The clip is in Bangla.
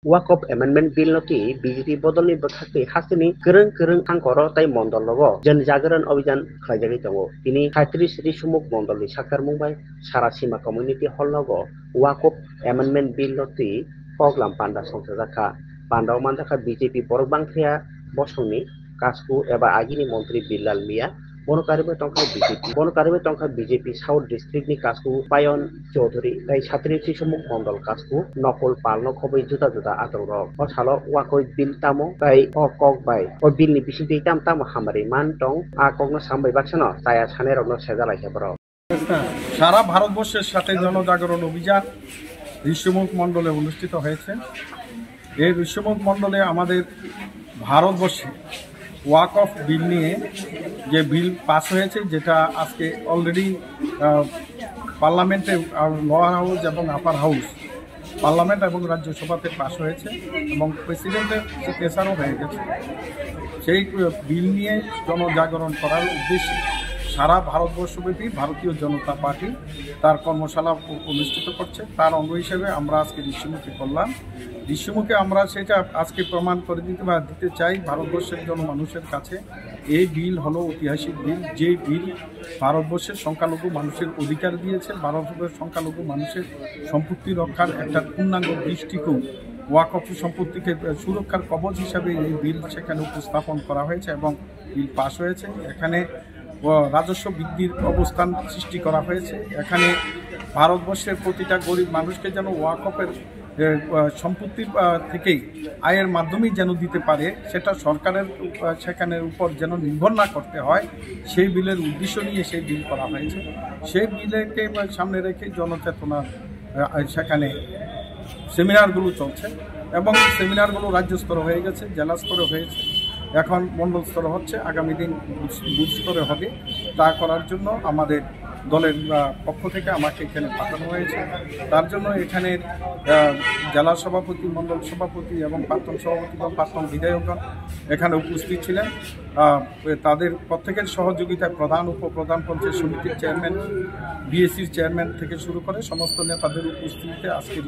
Wakaf Amendment Bill noti BJP bodolni bakhakke hasini kereng thangkoro tai mondol logo janjageran অভিযান khlaijagui tongo tini 37 risumuk mondolni sakar mungbai sarasima community hall logo Wakaf Amendment Bill noti poglam panda songsajakha pandao manjakha BJP borok bangkhaya bosongni kasku eba agini mantri Bilal Mia Bonokaribe tongkha BJP South District ni kasku Payon Chaudhary tai 37 risumuk mondol kasku nokol palno khobai juta atrok rok o salo wakoi bill tamo tai o kok bai o bill ni bisingti tamo hamari man tong a kokno sambai baksano taya sane rokno sejalai hebrok সারা ভারতবর্ষের সাথে জনজাগরণ অভিযান ঋষিমুখ মণ্ডলে অনুষ্ঠিত হয়েছে। এই ঋষিমুখ মণ্ডলে আমাদের ভারতবর্ষে ওয়াকফ বিল নিয়ে যে বিল পাস হয়েছে, যেটা আজকে অলরেডি পার্লামেন্টে লোয়ার হাউস এবং আপার হাউস পার্লামেন্ট এবং রাজ্যসভাতে পাস হয়েছে এবং প্রেসিডেন্টের সিগনেচারও হয়ে গেছে। সেই বিল নিয়ে জনজাগরণ করার উদ্দেশ্যে সারা ভারতবর্ষব্যাপী ভারতীয় জনতা পার্টি তার কর্মশালা অনুষ্ঠিত করছে। তার অঙ্গ হিসেবে আমরা আজকে ঋষিমুখে করলাম। ঋষিমুখে আমরা সেটা আজকে প্রমাণ করে দিতে চাই ভারতবর্ষের জনমানুষের কাছে। এই বিল হলো ঐতিহাসিক বিল, যে বিল ভারতবর্ষের সংখ্যালঘু মানুষের অধিকার দিয়েছে, ভারতবর্ষের সংখ্যালঘু মানুষের সম্পত্তি রক্ষার একটা পূর্ণাঙ্গ দৃষ্টিকোণ, ওয়াকফ সম্পত্তিকে সুরক্ষার কবচ হিসাবে এই বিল সেখানে উপস্থাপন করা হয়েছে এবং বিল পাস হয়েছে। এখানে রাজস্ব বৃদ্ধির অবস্থান সৃষ্টি করা হয়েছে। এখানে ভারতবর্ষের প্রতিটা গরিব মানুষকে যেন ওয়াকফের সম্পত্তির থেকেই আয়ের মাধ্যমেই যেন দিতে পারে, সেটা সরকারের সেখানের উপর যেন নির্ভর না করতে হয়, সেই বিলের উদ্দেশ্য নিয়ে সেই বিল করা হয়েছে। সেই বিলকে সামনে রেখে জনচেতনা সেখানে সেমিনারগুলো চলছে এবং সেমিনারগুলো রাজ্য স্তরে হয়ে গেছে, জেলা স্তরে হয়েছে, এখন মণ্ডল স্তরে হচ্ছে, আগামী দিন বুথ স্তরে হবে। তা করার জন্য আমাদের দলের পক্ষ থেকে আমাকে এখানে পাঠানো হয়েছে। তার জন্য এখানের জেলা সভাপতি, মণ্ডল সভাপতি এবং প্রাক্তন সভাপতি এবং প্রাক্তন বিধায়কগণ এখানে উপস্থিত ছিলেন। তাদের প্রত্যেকের সহযোগিতায় প্রধান উপপ্রধান পঞ্চায়েত সমিতির চেয়ারম্যান, বিএসসির চেয়ারম্যান থেকে শুরু করে সমস্ত নেতাদের উপস্থিতিতে আজকে